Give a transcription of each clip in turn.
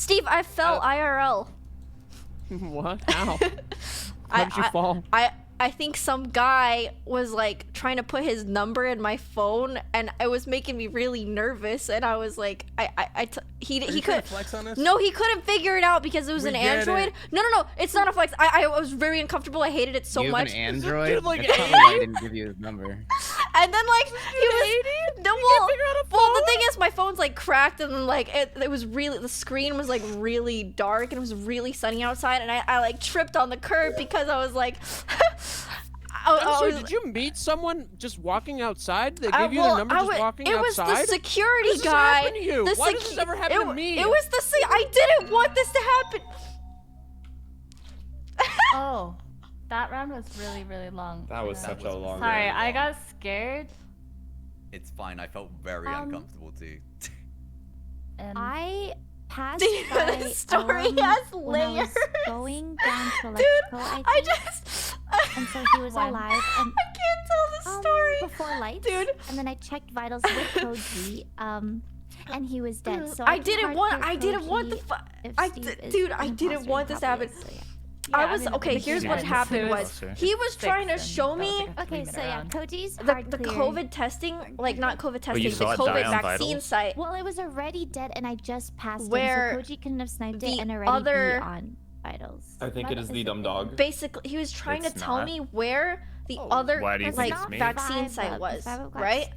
Steve, I fell IRL. What? How? How did you fall? I think some guy was like trying to put his number in my phone, and it was making me really nervous. And I was like, he couldn't flex on us? No, he couldn't figure it out because it was an Android. No, it's not a flex. I was very uncomfortable. I hated it so much. You have an Android? Dude, like, That's probably why I didn't give you his number. And then like he was well, the thing is my phone's like cracked, and like it was really, the screen was like really dark, and it was really sunny outside, and I like tripped on the curb because I was like I'm sorry, did you meet someone just walking outside? They gave you the number just walking outside? It was the security What does this guy. happen to you? Why does this ever happen to me? It was I didn't want this to happen. Oh, that round was really, really long. That was such a long. Sorry, round. I got scared. It's fine. I felt very uncomfortable too. And I passed by by story has when I was layers. going down to Dude, electrical, I just and so he was When? alive. And, I can't tell the story. before lights, Dude. And then I checked vitals with Koji, and he was dead. So I didn't want the dude, I didn't want this to happen. I was okay. Here's what happened was he was trying to show me Okay, so yeah, Koji's the hard clear. COVID testing, like not COVID testing, you the saw it COVID die on vaccine vitals? site. Well, it was already dead, and I just passed Where him, so Koji couldn't have sniped the it and already other- be on vitals. I think it is the dumb dog. Basically, he was trying It's to tell not. me where the other Why do you like think it's me? vaccine site was, right?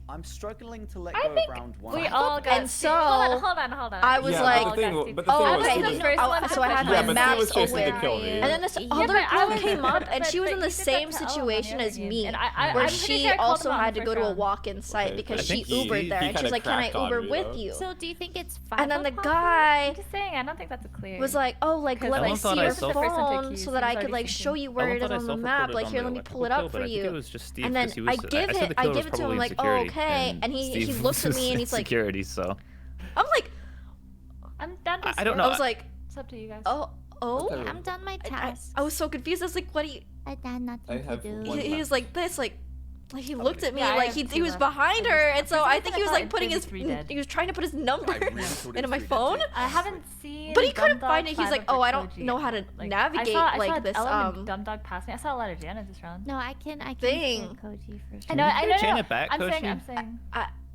I'm struggling to let I go of think round one. we all got And so, hold on. I was Yeah, like, but the thing was, oh, he okay. was- the first one So I had to Yeah, my but he maps was chasing open. to kill me. And then this Yeah, other but I girl was- came up, and she was in but the you did same that to Ellen situation the as other me, game, and where I'm pretty she sure I called also him out had the to go first to a round. walk-in site Okay, because I she think he- Ubered there, he and she's kinda like, "Can I cracked on Uber me, with though. you?" So do you think it's And then the Five guy I'm just saying, I don't think that's clear. was like, "Oh, like Because let me Ellen see thought I your self- phone so that I could He was like already show you where Ellen it is thought I on the map. self-reported Like on here, the let me electrical pull it up kill, for but I think you." it was just Steve, And then 'cause he was, I give said it, the I killer give was it to him. I'm probably in like, "Oh, security, okay," and he Steve looks at was me and in he's like, security, so "I'm like, I'm done. I don't know. I was like, It's up to you guys. oh." Okay. I'm done my task. I was so confused. I was like, "What do you?" I got nothing to have do. one He was like this, like he looked at me Yeah, I like have he two was left. behind her, and so For some I reason think I he was thought like putting it his, was 3 dead. he was trying to put his number I really thought it into was my 3 dead phone. too. I haven't seen. But he couldn't Dumb find Dog it. He's like, Five "Oh, or I don't Koji. know how to Like, navigate I saw like this Ellen and Dumb Dog pass me. I saw a lot of Janet this round. No, I can Thing. kill Koji for sure. I know. I know. Janet back, I'm saying. Koshi? I'm saying.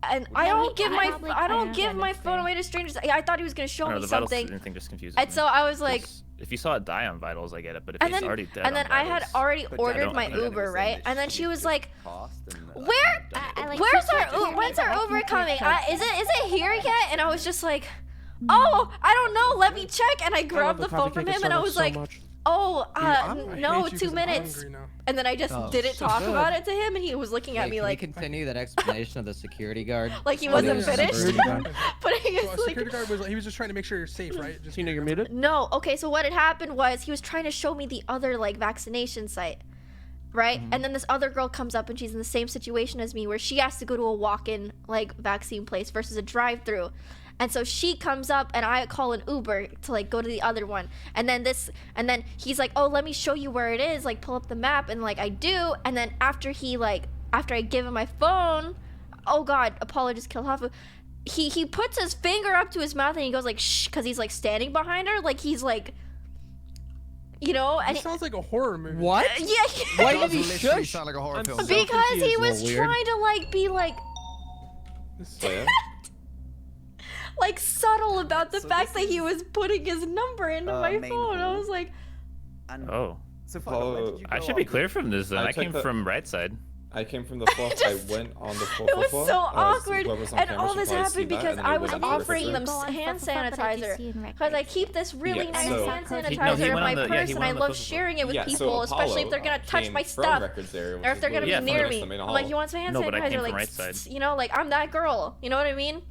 and I Yeah, don't he- give I my probably I don't couldn't give have my done phone this away to strangers. I thought he was gonna show I don't me know, the vitals something, thing just confuses and me. so I was like, 'Cause if you saw it die on vitals, I get it, but if and it's then already dead and then on I had vitals, already But ordered don't my think anyone Uber, was saying right? that And then she was like, passed and, "Where? I like Where's to our hear when's it. our I Uber can coming? hear it. Is it here yet?" And I was just like, "Oh, I don't know. Let me check." And I I love grabbed the phone coffee from cake at him, and I Starbucks was so like, much. "Oh, I no, hate you 2 'cause I'm minutes." hungry now. And then I just Oh, didn't so talk good. about it to him, and he was looking at Wait, me can like we continue that explanation of the security guard? like he Oh, wasn't yeah, finished. security guard. But he So was a like, security guard was he was just trying to make sure you're safe, right? Just Tina, you're muted. no, okay, so what had happened was he was trying to show me the other like vaccination site, right? And then this other girl comes up and she's in the same situation as me where she has to go to a walk-in like vaccine place versus a drive-through. And so she comes up and I call an Uber to like go to the other one. And then he's like, "Oh, let me show you where it is, like pull up the map." And like I do, and then after I give him my phone, oh god, Apollo just killed Hafu. He puts his finger up to his mouth and he goes like shh, because he's like standing behind her, like he's like, you know, and It sounds like a horror movie. What? yeah, Why did he literally shush? sound like a horror I'm film. so because he confused. was Well, weird. trying to like be like So yeah. like subtle about the So fact this that he is, was putting his number into my main phone. I hall. was like, And Oh, so far, where did you I go should be after? clear from this then. I I came took the- from right side. I came from the floor. just- I went on the floor. it was so awkward, whoever's on and camera all should this probably see happened that, because and then I it was went offering record. them Go on hand Fuffle Fuffle, but I do sanitizer see you in because I records. keep this really Yeah, nice so- hand No, he sanitizer in went my on the- yeah, purse, he and went I on the love Fuffle Fuffle. sharing it with Yeah, people, so especially if Apollo, they're gonna touch came my from stuff. records area, which Or if is they're gonna literally be in near front of us, me, the main I'm like, hall. "You want some hand No, but I sanitizer?" came from Like, right side. you know, like I'm that girl. You know what I mean?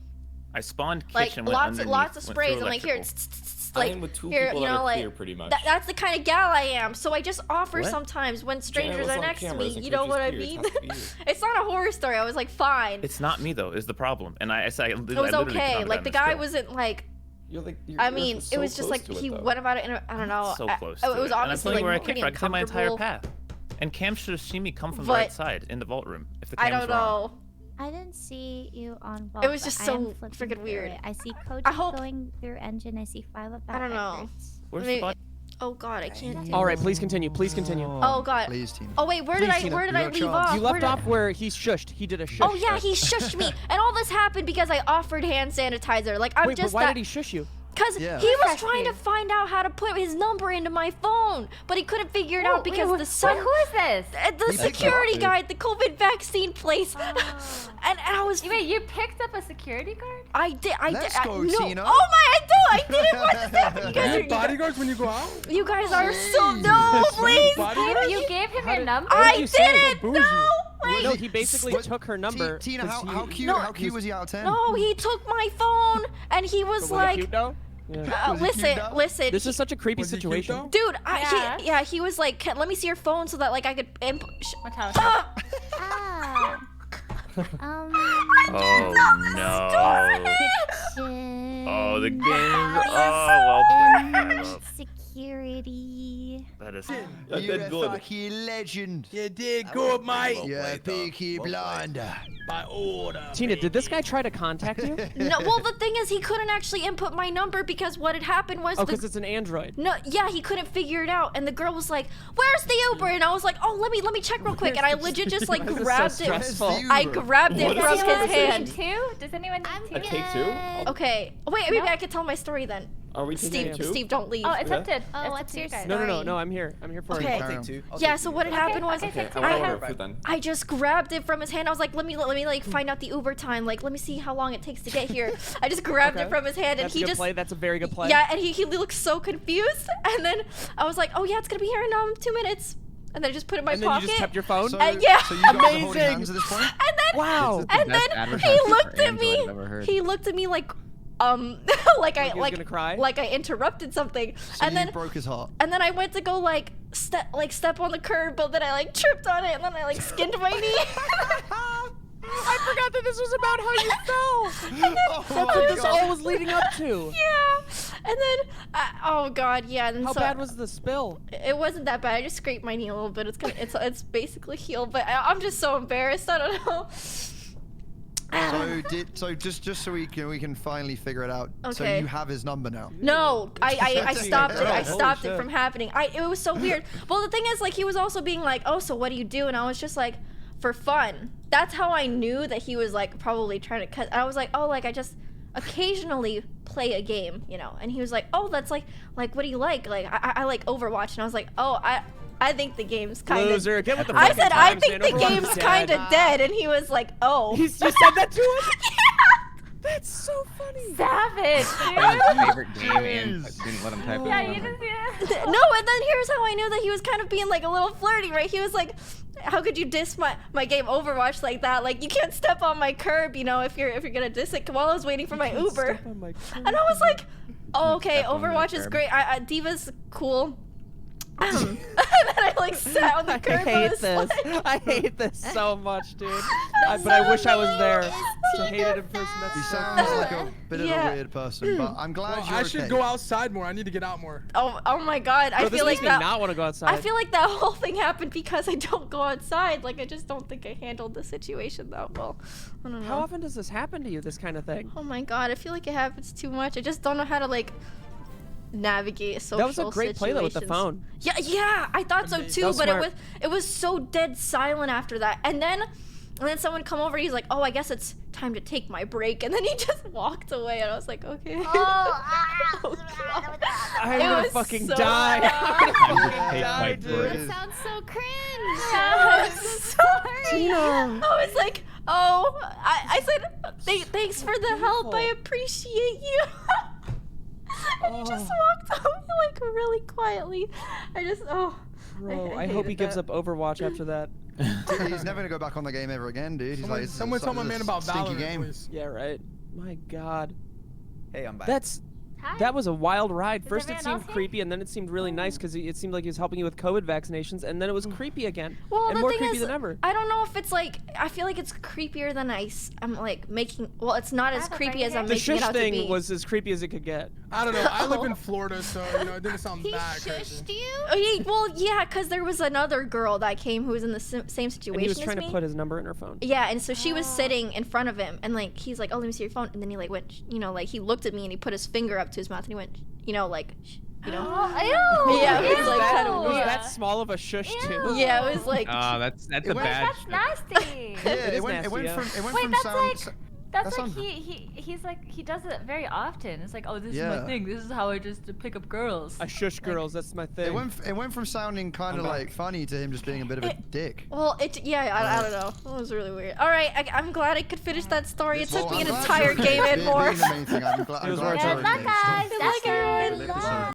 I spawned Like kitchen, went lots underneath, of went sprays. through I'm like, here, electrical. like I'm with two here, people you that know, are like clear, pretty much. that's the kind of gal I am. So I just offer What? sometimes when strangers was are on next to cameras me. and You know Coach what I is clear, it mean? has to be you. It's not a horror story. I was like, fine. It's not me though. Is the problem? And I said, It was okay. Like the guy wasn't like. You're like, I mean, it was just like he went about it in I don't know. so close. It to was it. And I'm obviously telling you where I like came pretty from. I could my entire uncomfortable. path. And Cam should have seen me come from the But- right side in the vault room. If the I cam was don't wrong. know. I didn't see you on Vault. It was but just I so am flipping freaking through weird. it. I see Koji I hope- going through engine. I see 5 of that. I don't know. records. Where's Maybe- the button? Oh god, I can't do All right, this. please continue. Please continue. Oh god. Please, Tina. Oh wait, where did Please, I Tina, where did you I got leave chance. off? You Where left did I- off where he shushed. He did a shush. Oh yeah, he shushed me, and all this happened because I offered hand sanitizer. Like I'm Wait, just but why that. did he shush you? Because Yeah. he was Trust trying you. to find out how to put his number into my phone, but he couldn't figure it out because the sun. Who is this? The He security picked it up, guy, the COVID vaccine place, and I was. Wait, you picked up a security guard? I did. Let's did. go, no. Tina. Oh my! I didn't want this to happen. You You guys have are. bodyguards when you go out? You guys are so Jeez. no, please. Bodyguards? You gave him How your did- number? What did I you say? didn't. Bougie. No. Wait. No, he basically What- took her number. Tina, 'cause how he- cute? No, how cute was he out of 10? No, he took my phone, and he was Was he like, cute, though? Yeah. Was he cute, listen, though? listen. This is such a creepy Was he cute, situation. though? Dude, Yeah. he was like, let me see your phone so that like I could. Watch out. Ah. Oh no. Kitchen. Oh, the game. Oh, well played. And security. That is. That You're did a good. fucking legend. You did That good, was mate. well You're a played, though. peaky Well played. blinder. By order. Tina, did this guy try to contact you? No, well the thing is he couldn't actually input my number because what had happened was Oh, the because it's an android. no, yeah, he couldn't figure it out, and the girl was like, "Where's the Uber?" And I was like, "Oh, let me check real quick." And I legit just like Why is this so grabbed it. stressful? Where's the I Uber? grabbed it What from is his this hand. Two? Does anyone need A two? cake too? Okay, wait, maybe No? I could tell my story then. Are we taking Steve, two? Steve, don't leave. Oh, it's up to. Oh, it's up what's to your you guys. No, story? I'm here. I'm here for Okay. it. I'll take two. Yeah, so what had happened was okay, Okay, I I had- want food then. I just grabbed it from his hand. I was like, let me like find out the Uber time. Like, let me see how long it takes to get here. I just grabbed it Okay. from his hand, and That's he a good just play. That's a very good play. yeah, and he looked so confused. And then I was like, oh yeah, it's gonna be here in 2 minutes. And then I just put it in my And then pocket. you just kept your phone. So, yeah. so you guys are holding Amazing. hands at this point? and then Wow. This is the and best then he advertisement for looked at Android I've ever me. heard. He looked at me like like I Like he was gonna cry? like I interrupted something. So and you then broke his heart. and then I went to go like step on the curb, but then I like tripped on it, and then I like skinned my knee. I forgot that this was about how you fell. Oh That's what this all was leading up to. Yeah, and then oh god, yeah. And How so bad was the spill? it wasn't that bad. I just scraped my knee a little bit. It's basically healed, but I'm just so embarrassed. I don't know. So just so we can finally figure it out. So Okay. you have his number now. No, I stopped it. I Holy stopped it shit. from happening. It was so weird. Well, the thing is, like, he was also being like, "Oh, so what do you do?" And I was just like, "For fun." That's how I knew that he was like probably trying to cut. I was like, "Oh, like I just occasionally play a game, you know." And he was like, "Oh, that's like what do you like?" Like I like Overwatch, and I was like, "Oh, I think the game's kind of." Loser, get with the I fucking said, "I times, think man. the Overwatch game's is kind dead. of dead," and he was like, "Oh." You said that to him? That's so funny. Savage, Playing dude. his favorite game and didn't let him type Yeah, it you in. just No, and then here's how I knew that he was kind of being like a little flirty, right? He was like, "How could you diss my game Overwatch like that? Like you can't step on my curb, you know, if you're gonna diss it." While I was waiting for my Uber, Step on my and I was like, "Oh, okay, Step on my Overwatch is curb. great. Diva's cool." And then I like sat on the I curb. hate was this. like- I hate this so much, dude. But I wish I was there to Tina hate it in person. That's He so sounds like a bit of Yeah. a weird person, but I'm glad Well, you're I okay. should go outside more. I need to get out more. Oh my god! I Bro, this feel like makes me that. not want to go outside. I feel like that whole thing happened because I don't go outside. Like I just don't think I handled the situation that well. I don't know. How often does this happen to you, this kind of thing? Oh my god, I feel like it happens too much. I just don't know how to like navigate social That was a great play though with the situations. phone. Yeah, I thought so Amazing. too, That was but smart. it was so dead silent after that. And then someone come over, he's like, "Oh, I guess it's time to take my break." And then he just walked away and I was like, "Okay." Oh, God. I'm It gonna was fucking so die. bad. I'm gonna Take die, my dude. break. That sounds so cringe. I'm sorry. Tina. I was like, "Oh," I said, "Thanks for the help. I Beautiful. appreciate you." And he just walked away like really quietly. I just Bro, I hated hope he gives that. up Overwatch after that. He's never gonna go back on the game ever again, dude. He's Someone, like, someone tell my this man about stinky Valorant, game. please. Yeah, right. My God. Hey, I'm back. That's That was a wild ride. Is First it everyone seemed else creepy, and then it seemed really nice because it seemed like he was helping you with COVID vaccinations, and then it was creepy again. Well, and the more thing creepy is, than ever. I don't know if it's like, I feel like it's creepier than I'm like making, well, it's not as have a creepy as right I'm The making it shush out to be. thing was as creepy as it could get. I don't know. I live in Florida, so you know it didn't sound He that crazy. shushed you? Oh, yeah, well, yeah, because there was another girl that came who was in the same situation And he was as trying me. to put his number in her phone. Yeah, and so she was sitting in front of him, and like he's like, "Oh, let me see your phone," and then he like went, you know, like he looked at me and he put his finger up to his mouth and he went, you know, like, you know. Ew. Yeah, it was Ew. like kind of Was weird. that small of a shush too? Yeah, it was like. That's It a went- bad. That's nasty. Yeah, It it is went. nasty, It went yeah. from. It went Wait, from that's sound. like that's that like sound- he's like he does it very often. It's like, oh, this is Yeah. my thing. This is how I just pick up girls. I shush girls. That's my thing. It went from sounding kind of I'm like funny to him just being a bit of a dick. Well, I don't know. It was really weird. All right, I'm glad I could finish that story. It took Well, me I'm an glad entire you're game and being more. the main thing. I'm glad. It was I'm glad worth you're it. Good luck, okay. guys. Good luck, That's everyone. good.